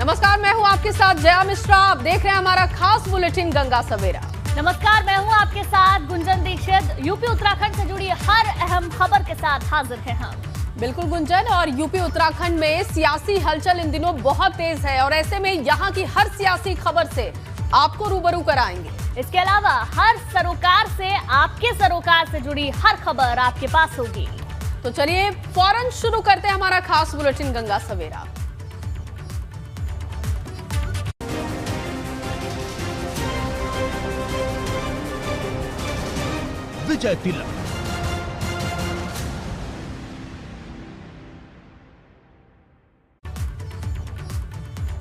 नमस्कार, मैं हूं आपके साथ जया मिश्रा। आप देख रहे हैं हमारा खास बुलेटिन गंगा सवेरा। नमस्कार, मैं हूं आपके साथ गुंजन दीक्षित। यूपी उत्तराखंड से जुड़ी हर अहम खबर के साथ हाजिर हैं हम। बिल्कुल गुंजन, और यूपी उत्तराखंड में सियासी हलचल इन दिनों बहुत तेज है और ऐसे में यहां की हर सियासी खबर से आपको रूबरू कराएंगे। इसके अलावा हर सरोकार से, आपके सरोकार से जुड़ी हर खबर आपके पास होगी। तो चलिए फौरन शुरू करते हैं हमारा खास बुलेटिन गंगा सवेरा। विजय तिलक।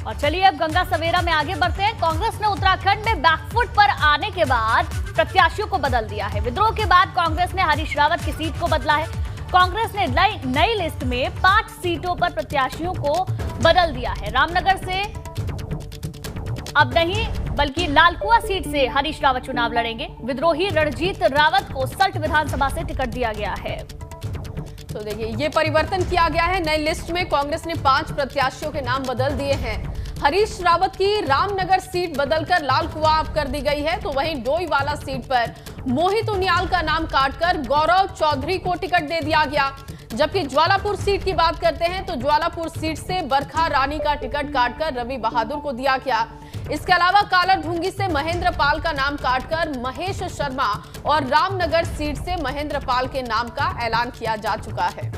और चलिए अब गंगा सवेरा में आगे बढ़ते हैं। कांग्रेस ने उत्तराखंड में बैकफुट पर आने के बाद प्रत्याशियों को बदल दिया है। विद्रोह के बाद कांग्रेस ने हरीश रावत की सीट को बदला है। कांग्रेस ने नई लिस्ट में 5 सीटों पर प्रत्याशियों को बदल दिया है। रामनगर से अब नहीं बल्कि लालकुआ सीट से हरीश रावत चुनाव लड़ेंगे। विद्रोही रणजीत रावत को सल्ट विधानसभा से टिकट दिया गया है। तो देखिए, ये परिवर्तन किया गया है। नई लिस्ट में कांग्रेस ने 5 प्रत्याशियों के नाम बदल दिए हैं। हरीश रावत की रामनगर सीट बदलकर लालकुआ कर दी गई है, तो वहीं डोईवाला सीट पर मोहित उनियाल का नाम काटकर गौरव चौधरी को टिकट दे दिया गया। जबकि ज्वालापुर सीट की बात करते हैं तो ज्वालापुर सीट से बरखा रानी का टिकट काटकर रवि बहादुर को दिया गया। इसके अलावा कालाढूंगी से महेंद्र पाल का नाम काटकर महेश शर्मा और रामनगर सीट से महेंद्र पाल के नाम का ऐलान किया जा चुका है।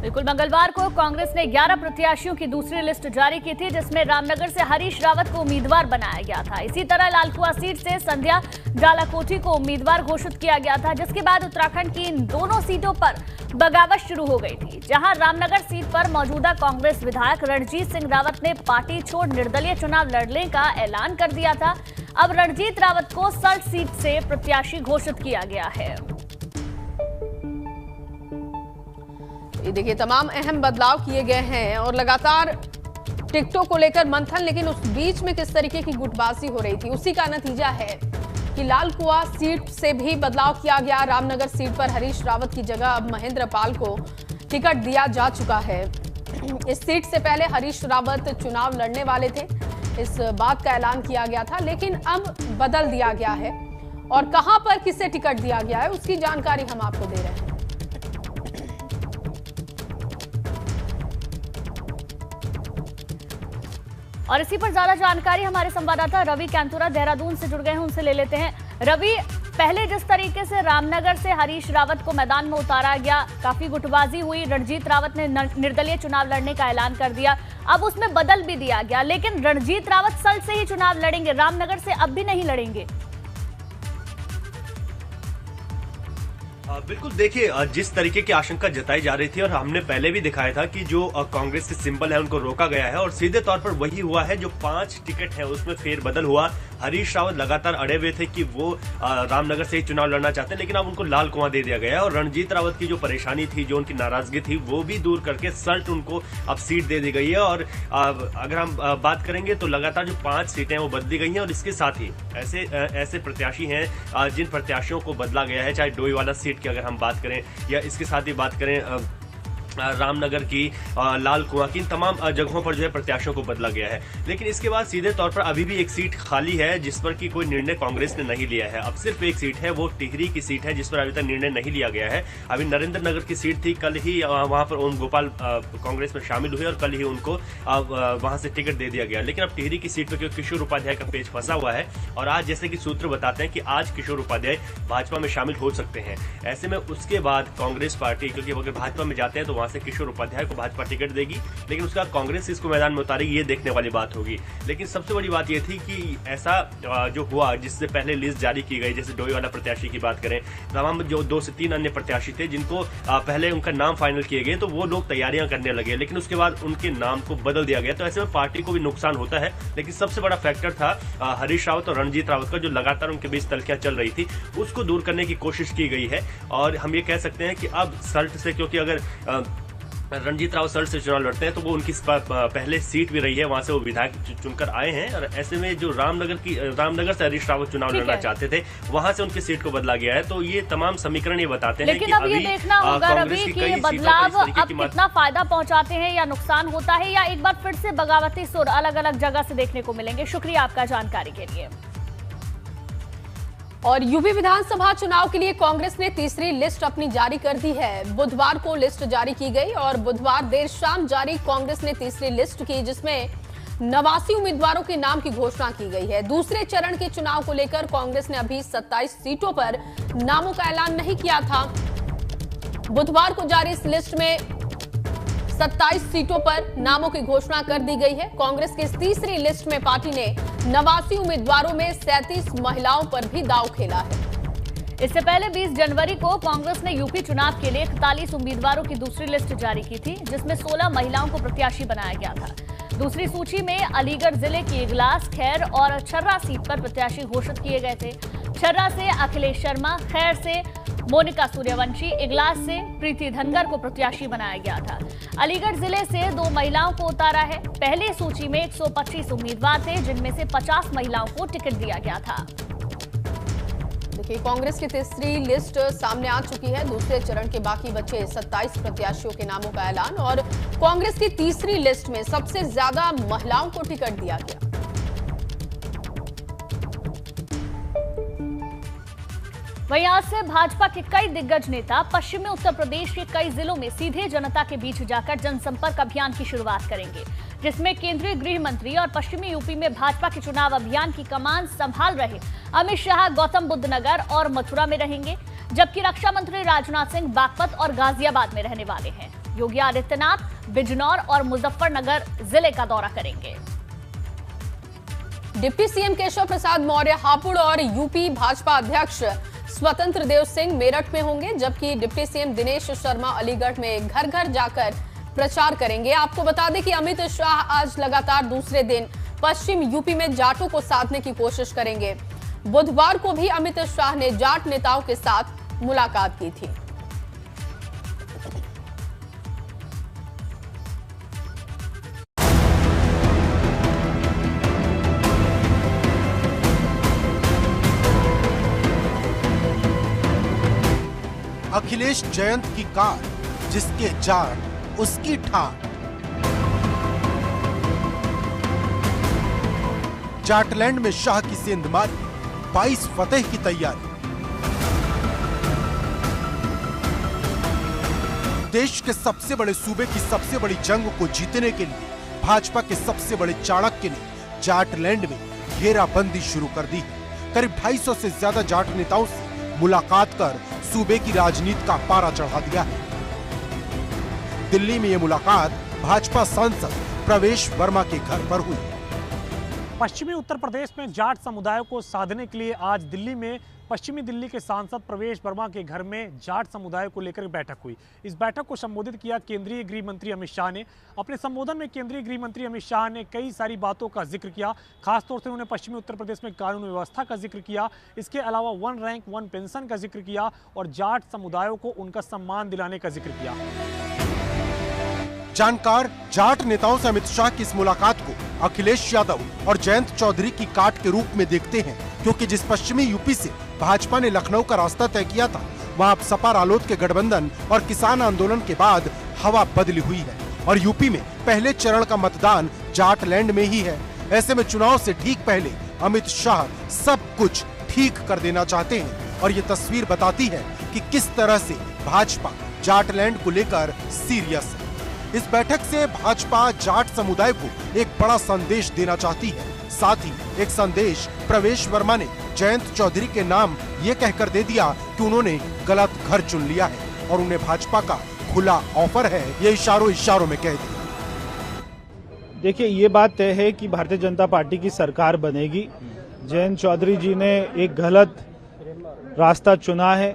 बिल्कुल, मंगलवार को कांग्रेस ने 11 प्रत्याशियों की दूसरी लिस्ट जारी की थी, जिसमें रामनगर से हरीश रावत को उम्मीदवार बनाया गया था। इसी तरह लालकुआ सीट से संध्या जालाकोठी को उम्मीदवार घोषित किया गया था, जिसके बाद उत्तराखंड की इन दोनों सीटों पर बगावत शुरू हो गई थी। जहां रामनगर सीट पर मौजूदा कांग्रेस विधायक रणजीत सिंह रावत ने पार्टी छोड़ निर्दलीय चुनाव लड़ने का ऐलान कर दिया था। अब रणजीत रावत को सल्ट सीट से प्रत्याशी घोषित किया गया है। ये देखिए, तमाम अहम बदलाव किए गए हैं और लगातार टिकटों को लेकर मंथन, लेकिन उस बीच में किस तरीके की गुटबाजी हो रही थी, उसी का नतीजा है कि लालकुआ सीट से भी बदलाव किया गया। रामनगर सीट पर हरीश रावत की जगह अब महेंद्र पाल को टिकट दिया जा चुका है। इस सीट से पहले हरीश रावत चुनाव लड़ने वाले थे, इस बात का ऐलान किया गया था, लेकिन अब बदल दिया गया है और कहां पर किसे टिकट दिया गया है उसकी जानकारी हम आपको दे रहे हैं। और इसी पर ज्यादा जानकारी हमारे संवाददाता रवि कैंतुरा देहरादून से जुड़ गए हैं, उनसे ले लेते हैं। रवि, पहले जिस तरीके से रामनगर से हरीश रावत को मैदान में उतारा गया, काफी गुटबाजी हुई, रणजीत रावत ने निर्दलीय चुनाव लड़ने का ऐलान कर दिया, अब उसमें बदल भी दिया गया, लेकिन रणजीत रावत सल्ट से ही चुनाव लड़ेंगे, रामनगर से अब भी नहीं लड़ेंगे। बिल्कुल, देखिए जिस तरीके की आशंका जताई जा रही थी और हमने पहले भी दिखाया था कि जो कांग्रेस के सिंबल है उनको रोका गया है और सीधे तौर पर वही हुआ है। जो 5 टिकट है उसमें फेरबदल हुआ। हरीश रावत लगातार अड़े हुए थे कि वो रामनगर से ही चुनाव लड़ना चाहते हैं, लेकिन अब उनको लाल कुआं दे दिया गया है और रणजीत रावत की जो परेशानी थी, जो उनकी नाराजगी थी, वो भी दूर करके सल्ट उनको अब सीट दे दी गई है। और अगर हम बात करेंगे तो लगातार जो 5 सीटें वो बदली गई हैं और इसके साथ ही ऐसे प्रत्याशी हैं जिन प्रत्याशियों को बदला गया है, चाहे डोईवाला सीट की अगर हम बात करें या इसके साथ ही बात करें रामनगर की, लाल कुआं की, इन तमाम जगहों पर जो है प्रत्याशियों को बदला गया है। लेकिन इसके बाद सीधे तौर पर अभी भी एक सीट खाली है जिस पर कि कोई निर्णय कांग्रेस ने नहीं लिया है। अब सिर्फ एक सीट है, वो टिहरी की सीट है जिस पर अभी तक निर्णय नहीं लिया गया है। अभी नरेंद्र नगर की सीट थी, कल ही वहां पर ओम गोपाल कांग्रेस में शामिल हुए और कल ही उनको वहां से टिकट दे दिया गया। लेकिन अब टिहरी की सीट पर क्योंकि किशोर उपाध्याय का पेच फंसा हुआ है और आज जैसे कि सूत्र बताते हैं कि आज किशोर उपाध्याय भाजपा में शामिल हो सकते हैं। ऐसे में उसके बाद कांग्रेस पार्टी, क्योंकि अगर भाजपा में जाते हैं तो वहां से किशोर उपाध्याय को भाजपा टिकट देगी, लेकिन उसके बाद कांग्रेस इसको मैदान में उतारेगी, ये देखने वाली बात होगी। लेकिन सबसे बड़ी बात यह थी कि ऐसा जो हुआ, जिससे पहले लिस्ट जारी की गई, जैसे डोईवाला प्रत्याशी की बात करें, तमाम जो 2 से 3 अन्य प्रत्याशी थे जिनको पहले उनका नाम फाइनल किए गए, तो वो लोग तैयारियां करने लगे, लेकिन उसके बाद उनके नाम को बदल दिया गया। तो ऐसे में पार्टी को भी नुकसान होता है। लेकिन सबसे बड़ा फैक्टर था हरीश रावत और रणजीत रावत का, जो लगातार उनके बीच तलखियां चल रही थी, उसको दूर करने की कोशिश की गई है। और हम ये कह सकते हैं कि अब सल्ट से, क्योंकि अगर रणजीत राव सर से चुनाव लड़ते हैं, तो वो उनकी पहले सीट भी रही है, वहां से वो विधायक चुनकर आए हैं। और ऐसे में जो रामनगर से हरीश रावत चुनाव लड़ना चाहते थे, वहां से उनकी सीट को बदला गया है। तो ये तमाम समीकरण ये बताते हैं लेकिन अब ये देखना होगा रवि कि ये बदलाव अब कितना फायदा पहुंचाते हैं या नुकसान होता है, या एक बार फिर से बगावती सुर अलग अलग जगह से देखने को मिलेंगे। शुक्रिया आपका जानकारी के लिए। और यूपी विधानसभा चुनाव के लिए कांग्रेस ने तीसरी लिस्ट अपनी जारी कर दी है। बुधवार को लिस्ट जारी की गई और बुधवार देर शाम जारी कांग्रेस ने तीसरी लिस्ट की, जिसमें 89 उम्मीदवारों के नाम की घोषणा की गई है। दूसरे चरण के चुनाव को लेकर कांग्रेस ने अभी 27 सीटों पर नामों का ऐलान नहीं किया था। बुधवार को जारी इस लिस्ट में 27 सीटों पर नामों की घोषणा कर दी गई है। कांग्रेस की इस तीसरी लिस्ट में पार्टी ने 89 उम्मीदवारों में 37 महिलाओं पर भी दांव खेला है। इससे पहले 20 जनवरी को कांग्रेस ने यूपी चुनाव के लिए 41 उम्मीदवारों की दूसरी लिस्ट जारी की थी, जिसमें 16 महिलाओं को प्रत्याशी बनाया गया था। दूसरी सूची में अलीगढ़ जिले की इगलास, खैर और छर्रा सीट पर प्रत्याशी घोषित किए गए थे। छर्रा से अखिलेश शर्मा, खैर से मोनिका सूर्यवंशी, इगलास से प्रीति धनगर को प्रत्याशी बनाया गया था। अलीगढ़ जिले से 2 महिलाओं को उतारा है। पहली सूची में 125 उम्मीदवार थे, जिनमें से 50 महिलाओं को टिकट दिया गया था। देखिए, कांग्रेस की तीसरी लिस्ट सामने आ चुकी है। दूसरे चरण के बाकी बचे 27 प्रत्याशियों के नामों का ऐलान, और कांग्रेस की तीसरी लिस्ट में सबसे ज्यादा महिलाओं को टिकट दिया गया। वहीं आज से भाजपा के कई दिग्गज नेता पश्चिमी उत्तर प्रदेश के कई जिलों में सीधे जनता के बीच जाकर जनसंपर्क अभियान की शुरुआत करेंगे, जिसमें केंद्रीय गृह मंत्री और पश्चिमी यूपी में भाजपा के चुनाव अभियान की कमान संभाल रहे अमित शाह गौतम बुद्ध नगर और मथुरा में रहेंगे, जबकि रक्षा मंत्री राजनाथ सिंह बागपत और गाजियाबाद में रहने वाले हैं। योगी आदित्यनाथ बिजनौर और मुजफ्फरनगर जिले का दौरा करेंगे। डिप्टी सीएम केशव प्रसाद मौर्य हापुड़ और यूपी भाजपा अध्यक्ष स्वतंत्र देव सिंह मेरठ में होंगे, जबकि डिप्टी सीएम दिनेश शर्मा अलीगढ़ में घर घर जाकर प्रचार करेंगे। आपको बता दें कि अमित शाह आज लगातार दूसरे दिन पश्चिम यूपी में जाटों को साधने की कोशिश करेंगे। बुधवार को भी अमित शाह ने जाट नेताओं के साथ मुलाकात की थी। अखिलेश जयंत की कार, जिसके जाट उसकी ठाट। जाटलैंड में शाह की सेंधमारी, 22 फतेह की तैयारी। देश के सबसे बड़े सूबे की सबसे बड़ी जंग को जीतने के लिए भाजपा के सबसे बड़े चाणक्य ने जाटलैंड में घेराबंदी शुरू कर दी है। करीब 250 से ज्यादा जाट नेताओं से मुलाकात कर सूबे की राजनीति का पारा चढ़ा दिया है। दिल्ली में ये मुलाकात भाजपा सांसद प्रवेश वर्मा के घर पर हुई। पश्चिमी उत्तर प्रदेश में जाट समुदाय को साधने के लिए आज दिल्ली में पश्चिमी दिल्ली के सांसद प्रवेश वर्मा के घर में जाट समुदाय को लेकर बैठक हुई। इस बैठक को संबोधित किया केंद्रीय गृह मंत्री अमित शाह ने। अपने संबोधन में केंद्रीय गृह मंत्री अमित शाह ने कई सारी बातों का जिक्र किया। खासतौर से उन्होंने पश्चिमी उत्तर प्रदेश में कानून व्यवस्था का जिक्र किया। इसके अलावा 1 रैंक 1 पेंशन का जिक्र किया और जाट समुदायों को उनका सम्मान दिलाने का जिक्र किया। जानकार जाट नेताओं से अमित शाह की इस मुलाकात को अखिलेश यादव और जयंत चौधरी की काट के रूप में देखते हैं, क्योंकि जिस पश्चिमी यूपी से भाजपा ने लखनऊ का रास्ता तय किया था, वहां अब सपा रालोद के गठबंधन और किसान आंदोलन के बाद हवा बदली हुई है और यूपी में पहले चरण का मतदान जाटलैंड में ही है। ऐसे में चुनाव से ठीक पहले अमित शाह सब कुछ ठीक कर देना चाहते हैं और ये तस्वीर बताती है कि किस तरह से भाजपा जाटलैंड को लेकर सीरियस है। इस बैठक से भाजपा जाट समुदाय को एक बड़ा संदेश देना चाहती है। साथ ही एक संदेश प्रवेश वर्मा ने जयंत चौधरी के नाम ये कहकर दे दिया कि उन्होंने गलत घर चुन लिया है और उन्हें भाजपा का खुला ऑफर है, ये इशारों में कह दिया। देखिए, ये बात तय है कि भारतीय जनता पार्टी की सरकार बनेगी। जयंत चौधरी जी ने एक गलत रास्ता चुना है।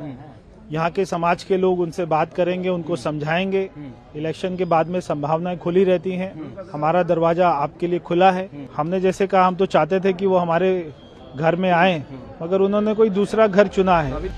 यहाँ के समाज के लोग उनसे बात करेंगे, उनको समझाएंगे। इलेक्शन के बाद में संभावनाएं खुली रहती हैं। हमारा दरवाजा आपके लिए खुला है। हमने जैसे कहा, हम तो चाहते थे कि वो हमारे घर में आए, मगर उन्होंने कोई दूसरा घर चुना है।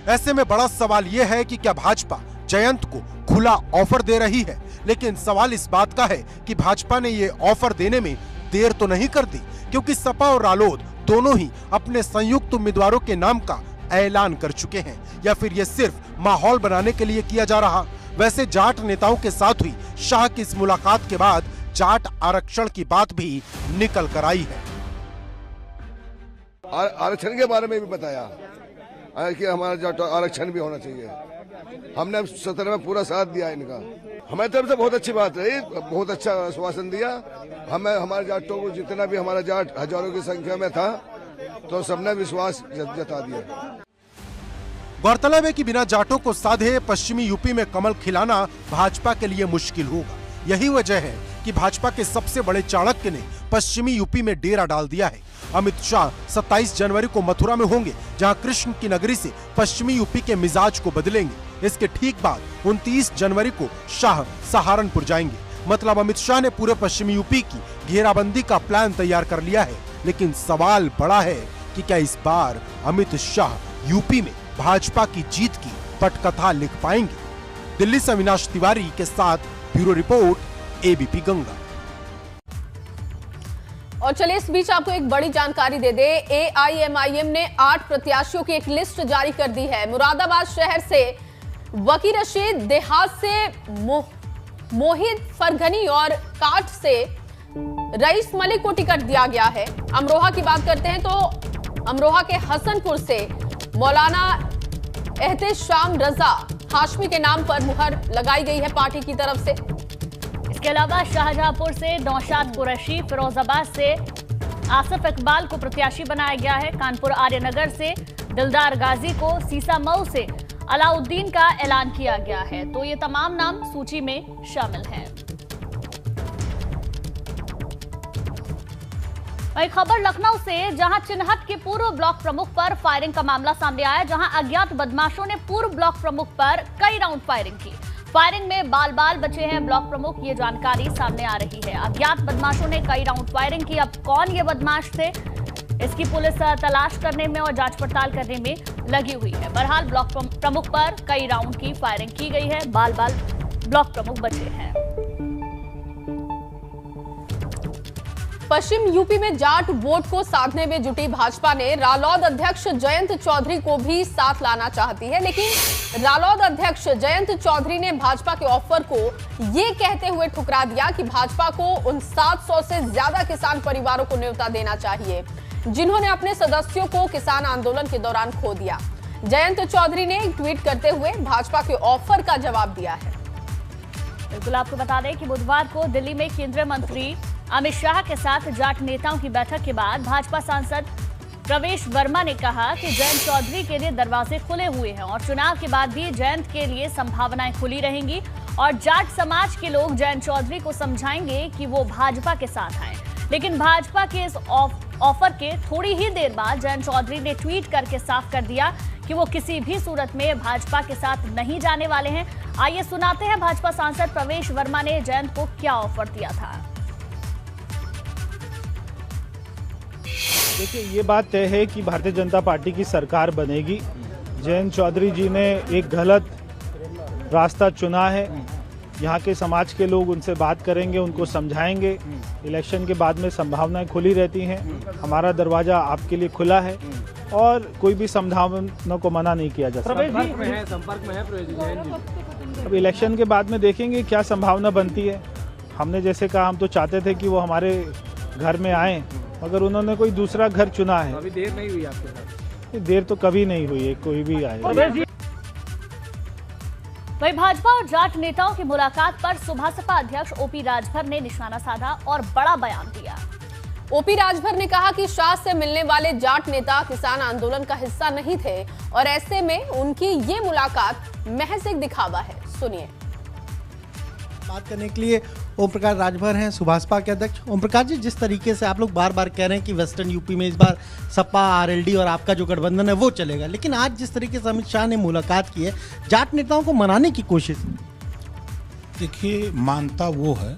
ऐसे में बड़ा सवाल ये है कि क्या भाजपा जयंत को खुला ऑफर दे रही है, लेकिन सवाल इस बात का है कि भाजपा ने ये ऑफर देने में देर तो नहीं कर दी, क्योंकि सपा और रालोद दोनों ही अपने संयुक्त उम्मीदवारों के नाम का ऐलान कर चुके हैं, या फिर ये सिर्फ माहौल बनाने के लिए किया जा रहा। वैसे जाट नेताओं के साथ हुई शाह की इस मुलाकात के बाद जाट आरक्षण की बात भी निकल कर आई है। आरक्षण के बारे में भी बताया कि हमारा जाट आरक्षण भी होना चाहिए। हमने सत्र में पूरा साथ दिया इनका। हमारी तरफ से बहुत अच्छी बात रही, बहुत अच्छा आश्वासन दिया। हमें हमारे जाटों को जितना भी हमारा जाट हजारों की संख्या में था तो सबने विश्वास जता दिया। गौरतलब है कि बिना जाटों को साधे पश्चिमी यूपी में कमल खिलाना भाजपा के लिए मुश्किल होगा। यही वजह है कि भाजपा के सबसे बड़े चाणक्य ने पश्चिमी यूपी में डेरा डाल दिया है। अमित शाह 27 जनवरी को मथुरा में होंगे, जहां कृष्ण की नगरी से पश्चिमी यूपी के मिजाज को बदलेंगे। इसके ठीक बाद 29 जनवरी को शाह सहारनपुर जाएंगे। मतलब अमित शाह ने पूरे पश्चिमी यूपी की घेराबंदी का प्लान तैयार कर लिया है। लेकिन सवाल बड़ा है कि क्या इस बार अमित शाह यूपी में भाजपा की जीत की पटकथा लिख पाएंगे? दिल्ली से अविनाश तिवारी के साथ ब्यूरो रिपोर्ट, एबीपी गंगा। और चलिए इस बीच आपको एक बड़ी जानकारी दे दे। एआईएमआईएम ने 8 प्रत्याशियों की एक लिस्ट जारी कर दी है। मुरादाबाद शहर से वकी रशीद, देहात से मोहित फरगनी और काट से रईस मलिक को टिकट दिया गया है। अमरोहा की बात करते हैं तो अमरोहा के हसनपुर से मौलाना एहतेशाम रजा हाशमी के नाम पर मुहर लगाई गई है पार्टी की तरफ से। इसके अलावा शाहजहांपुर से नौशाद कुरैशी, फिरोजाबाद से आसिफ इकबाल को प्रत्याशी बनाया गया है। कानपुर आर्यनगर से दिलदार गाजी को, सीसामऊ से अलाउद्दीन का ऐलान किया गया है। तो ये तमाम नाम सूची में शामिल हैं। वही खबर लखनऊ से, जहां चिन्हट के पूर्व ब्लॉक प्रमुख पर फायरिंग का मामला सामने आया, जहां अज्ञात बदमाशों ने पूर्व ब्लॉक प्रमुख पर कई राउंड फायरिंग की। फायरिंग में बाल बाल बचे हैं ब्लॉक प्रमुख, ये जानकारी सामने आ रही है। अज्ञात बदमाशों ने कई राउंड फायरिंग की। अब कौन ये बदमाश थे, इसकी पुलिस तलाश करने में और जांच पड़ताल करने में लगी हुई है। बहरहाल ब्लॉक प्रमुख पर कई राउंड की फायरिंग की गई है। बाल बाल ब्लॉक प्रमुख बचे हैं। पश्चिम यूपी में जाट वोट को साधने में जुटी भाजपा ने रालोद अध्यक्ष जयंत चौधरी को भी साथ लाना चाहती है, लेकिन रालोद अध्यक्ष जयंत चौधरी ने भाजपा के ऑफर को ये कहते हुए ठुकरा दिया कि भाजपा को उन 700 से ज्यादा किसान परिवारों को न्योता देना चाहिए जिन्होंने अपने सदस्यों को किसान आंदोलन के दौरान खो दिया। जयंत चौधरी ने एक ट्वीट करते हुए भाजपा के ऑफर का जवाब दिया है। बिल्कुल, आपको बता दें कि बुधवार को दिल्ली में केंद्रीय मंत्री अमित शाह के साथ जाट नेताओं की बैठक के बाद भाजपा सांसद प्रवेश वर्मा ने कहा कि जयंत चौधरी के लिए दरवाजे खुले हुए हैं और चुनाव के बाद भी जयंत के लिए संभावनाएं खुली रहेंगी और जाट समाज के लोग जयंत चौधरी को समझाएंगे कि वो भाजपा के साथ आए। लेकिन भाजपा के इस ऑफर के थोड़ी ही देर बाद जयंत चौधरी ने ट्वीट करके साफ कर दिया कि वो किसी भी सूरत में भाजपा के साथ नहीं जाने वाले हैं। आइए सुनाते हैं भाजपा सांसद प्रवेश वर्मा ने जयंत को क्या ऑफर दिया था। देखिए, ये बात तय है कि भारतीय जनता पार्टी की सरकार बनेगी। जयंत चौधरी जी ने एक गलत रास्ता चुना है। यहाँ के समाज के लोग उनसे बात करेंगे, उनको समझाएंगे। इलेक्शन के बाद में संभावनाएं खुली रहती हैं। हमारा दरवाजा आपके लिए खुला है और कोई भी संभावना को मना नहीं किया जा सकता। अब इलेक्शन के बाद में देखेंगे क्या संभावना बनती है। हमने जैसे कहा, हम तो चाहते थे कि वो हमारे घर में आए, मगर उन्होंने कोई दूसरा घर चुना है। अभी देर नहीं हुई आपके साथ? देर तो कभी नहीं हुई है, कोई भी आए। वहीं भाजपा और जाट नेताओं की मुलाकात पर सुबह सपा अध्यक्ष ओपी राजभर ने निशाना साधा और बड़ा बयान दिया। ओपी राजभर ने कहा कि शाह से मिलने वाले जाट नेता किसान आंदोलन का हिस्सा नहीं थे और ऐसे में उनकी ये मुलाकात महज एक दिखावा है। सुनिए। बात करने के लिए ओम प्रकाश राजभर हैं, सुभाषपा के अध्यक्ष। ओम प्रकाश जी, जिस तरीके से आप लोग बार बार कह रहे हैं कि वेस्टर्न यूपी में इस बार सपा, आरएलडी और आपका जो गठबंधन है वो चलेगा, लेकिन आज जिस तरीके से अमित शाह ने मुलाकात की है, जाट नेताओं को मनाने की कोशिश। देखिए, मानता वो है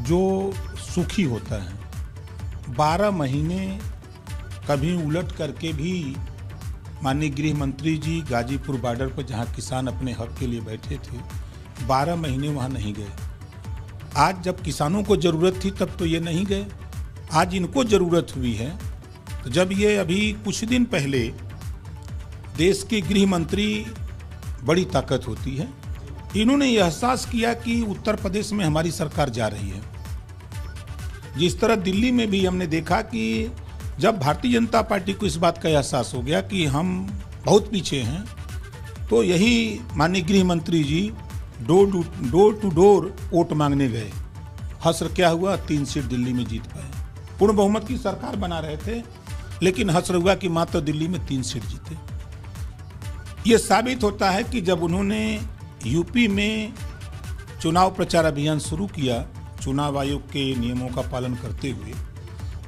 जो सुखी होता है। 12 महीने कभी उलट करके भी माननीय गृह मंत्री जी गाजीपुर बॉर्डर पर जहां किसान अपने हक के लिए बैठे थे, 12 महीने वहाँ नहीं गए। आज जब किसानों को ज़रूरत थी तब तो ये नहीं गए, आज इनको ज़रूरत हुई है। तो जब ये अभी कुछ दिन पहले देश के गृह मंत्री बड़ी ताकत होती है, इन्होंने यह एहसास किया कि उत्तर प्रदेश में हमारी सरकार जा रही है। जिस तरह दिल्ली में भी हमने देखा कि जब भारतीय जनता पार्टी को इस बात का एहसास हो गया कि हम बहुत पीछे हैं, तो यही माननीय गृह मंत्री जी डोर टू डोर वोट मांगने गए। हश्र क्या हुआ, 3 सीट दिल्ली में जीत पाए। पूर्ण बहुमत की सरकार बना रहे थे, लेकिन हश्र हुआ कि मात्र दिल्ली में 3 सीट जीते। ये साबित होता है कि जब उन्होंने यूपी में चुनाव प्रचार अभियान शुरू किया चुनाव आयोग के नियमों का पालन करते हुए,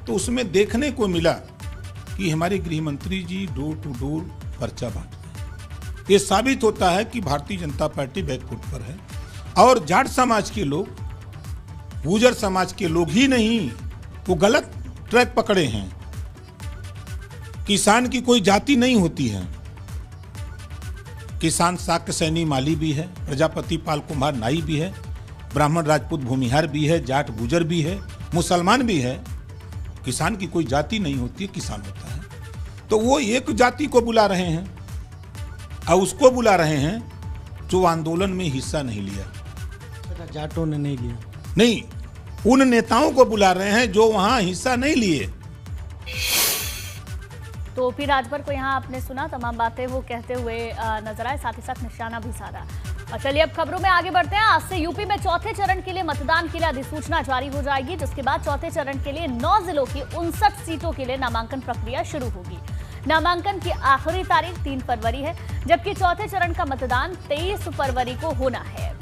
तो उसमें देखने को मिला कि हमारे गृह मंत्री जी डोर टू डोर पर्चा बांट रहे। ये साबित होता है कि भारतीय जनता पार्टी बैकफुट पर है। और जाट समाज के लोग, गुर्जर समाज के लोग ही नहीं, वो गलत ट्रैक पकड़े हैं। किसान की कोई जाति नहीं होती है। किसान शाक्य सैनी माली भी है, प्रजापति पाल कुम्हार नाई भी है, ब्राह्मण राजपूत भूमिहार भी है, जाट गुजर भी है, मुसलमान भी है। किसान की कोई जाति नहीं होती है, किसान होता है। तो वो एक जाति को बुला रहे हैं और उसको बुला रहे हैं जो आंदोलन में हिस्सा नहीं लिया। जाटों ने नहीं लिया, नहीं, उन नेताओं को बुला रहे हैं जो वहां हिस्सा नहीं लिए। तो ओपी राजभर को यहाँ आपने सुना, तमाम बातें वो कहते हुए नजर आए, साथ ही साथ निशाना भी साधा। और चलिए अब खबरों में आगे बढ़ते हैं। आज से यूपी में चौथे चरण के लिए मतदान के लिए अधिसूचना जारी हो जाएगी, जिसके बाद चौथे चरण के लिए 9 जिलों की 59 सीटों के लिए नामांकन प्रक्रिया शुरू होगी। नामांकन की आखिरी तारीख 3 फरवरी है, जबकि चौथे चरण का मतदान 23 फरवरी को होना है।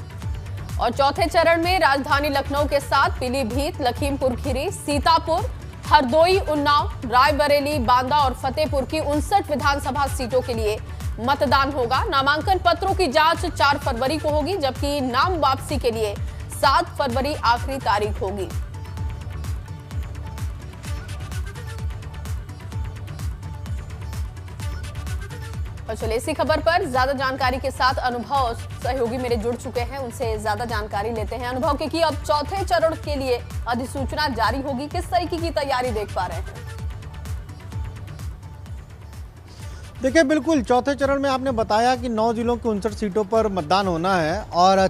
और चौथे चरण में राजधानी लखनऊ के साथ पीलीभीत, लखीमपुर खीरी, सीतापुर, हरदोई, उन्नाव, रायबरेली, बांदा और फतेहपुर की 59 विधानसभा सीटों के लिए मतदान होगा। नामांकन पत्रों की जांच 4 फरवरी को होगी, जबकि नाम वापसी के लिए 7 फरवरी आखिरी तारीख होगी। और चलिए इसी खबर पर ज्यादा जानकारी के साथ अनुभव सहयोगी मेरे जुड़ चुके हैं, उनसे ज्यादा जानकारी लेते हैं। अनुभव की अब चौथे चरण के लिए अधिसूचना जारी होगी, किस तरीके की तैयारी देख पा रहे हैं? देखिए, बिल्कुल चौथे चरण में आपने बताया कि 9 जिलों की 59 सीटों पर मतदान होना है और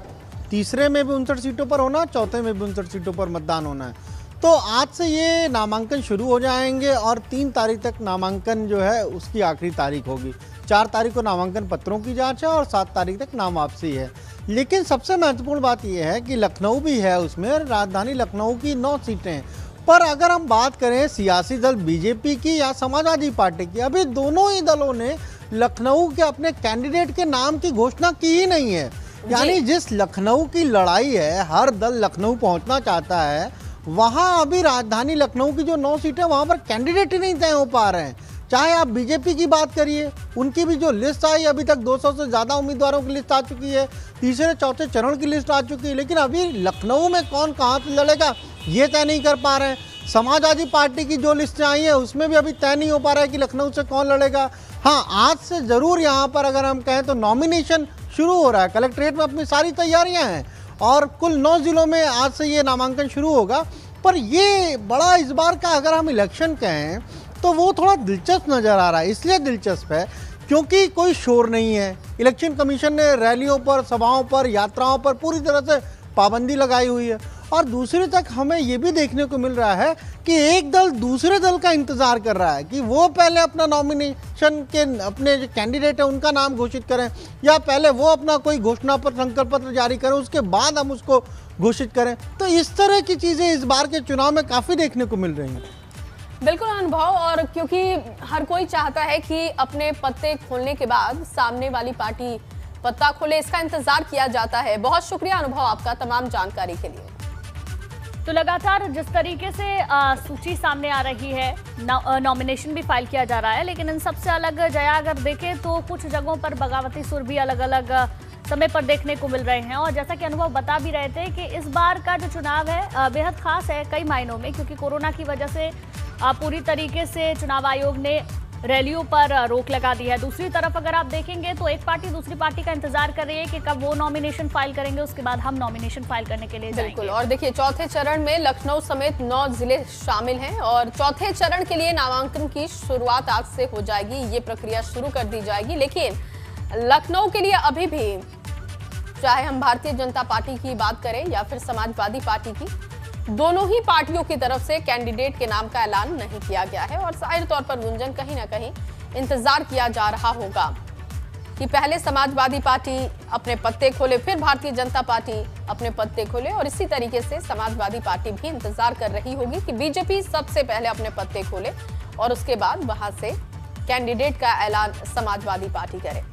तीसरे में भी 59 सीटों पर होना, चौथे में भी 59 सीटों पर मतदान होना है। तो आज से ये नामांकन शुरू हो जाएंगे और 3 तारीख तक नामांकन जो है उसकी आखिरी तारीख होगी। 4 तारीख को नामांकन पत्रों की जांच है और 7 तारीख तक नाम वापसी है। लेकिन सबसे महत्वपूर्ण बात यह है कि लखनऊ भी है उसमें, राजधानी लखनऊ की 9 सीटें हैं। पर अगर हम बात करें सियासी दल बीजेपी की या समाजवादी पार्टी की, अभी दोनों ही दलों ने लखनऊ के अपने कैंडिडेट के नाम की घोषणा की ही नहीं है। यानी जिस लखनऊ की लड़ाई है, हर दल लखनऊ पहुंचना चाहता है, वहां अभी राजधानी लखनऊ की जो 9 सीटें वहां पर कैंडिडेट ही नहीं तय हो पा रहे हैं। चाहे आप बीजेपी की बात करिए, उनकी भी जो लिस्ट आई अभी तक 200 से ज़्यादा उम्मीदवारों की लिस्ट आ चुकी है, तीसरे चौथे चरण की लिस्ट आ चुकी है, लेकिन अभी लखनऊ में कौन कहाँ से लड़ेगा ये तय नहीं कर पा रहे हैं। समाजवादी पार्टी की जो लिस्टें आई है उसमें भी अभी तय नहीं हो पा रहा है कि लखनऊ से कौन लड़ेगा। हाँ, आज से ज़रूर यहाँ पर अगर हम कहें तो नॉमिनेशन शुरू हो रहा है। कलेक्ट्रेट में अपनी सारी तैयारियाँ हैं और कुल 9 जिलों में आज से ये नामांकन शुरू होगा। पर ये बड़ा इस बार का अगर हम इलेक्शन कहें तो वो थोड़ा दिलचस्प नज़र आ रहा है। इसलिए दिलचस्प है क्योंकि कोई शोर नहीं है। इलेक्शन कमीशन ने रैलियों पर, सभाओं पर, यात्राओं पर पूरी तरह से पाबंदी लगाई हुई है। और दूसरी तक हमें ये भी देखने को मिल रहा है कि एक दल दूसरे दल का इंतज़ार कर रहा है कि वो पहले अपना नॉमिनेशन के अपने जो कैंडिडेट है उनका नाम घोषित करें, या पहले वो अपना कोई घोषणा पत्र, संकल्प पत्र जारी करें, उसके बाद हम उसको घोषित करें। तो इस तरह की चीज़ें इस बार के चुनाव में काफ़ी देखने को मिल रही हैं। बिल्कुल अनुभव, और क्योंकि हर कोई चाहता है कि अपने पत्ते खोलने के बाद सामने वाली पार्टी पत्ता खोले, इसका इंतजार किया जाता है। बहुत शुक्रिया अनुभव आपका तमाम जानकारी के लिए। तो लगातार जिस तरीके से सूची सामने आ रही है, नॉमिनेशन भी फाइल किया जा रहा है, लेकिन इन सबसे अलग जया अगर देखें तो कुछ जगहों पर बगावती सुर भी अलग अलग समय पर देखने को मिल रहे हैं। और जैसा कि अनुभव बता भी रहे थे कि इस बार का जो चुनाव है बेहद खास है कई मायनों में, क्योंकि कोरोना की वजह से पूरी तरीके से चुनाव आयोग ने रैलियों पर रोक लगा दी है। दूसरी तरफ अगर आप देखेंगे तो एक पार्टी दूसरी पार्टी का इंतजार कर रही है कि कब वो नॉमिनेशन फाइल करेंगे, उसके बाद हम नॉमिनेशन फाइल करने के लिए जाएंगे। बिल्कुल। और देखिए, चौथे चरण में लखनऊ समेत 9 जिले शामिल हैं और चौथे चरण के लिए नामांकन की शुरुआत आज से हो जाएगी। ये प्रक्रिया शुरू कर दी जाएगी, लेकिन लखनऊ के लिए अभी भी चाहे हम भारतीय जनता पार्टी की बात करें या फिर समाजवादी पार्टी की, दोनों ही पार्टियों की तरफ से कैंडिडेट के नाम का ऐलान नहीं किया गया है और जाहिर तौर पर गुंजन कहीं ना कहीं इंतजार किया जा रहा होगा कि पहले समाजवादी पार्टी अपने पत्ते खोले, फिर भारतीय जनता पार्टी अपने पत्ते खोले और इसी तरीके से समाजवादी पार्टी भी इंतजार कर रही होगी कि बीजेपी सबसे पहले अपने पत्ते खोले और उसके बाद वहां से कैंडिडेट का ऐलान समाजवादी पार्टी करे।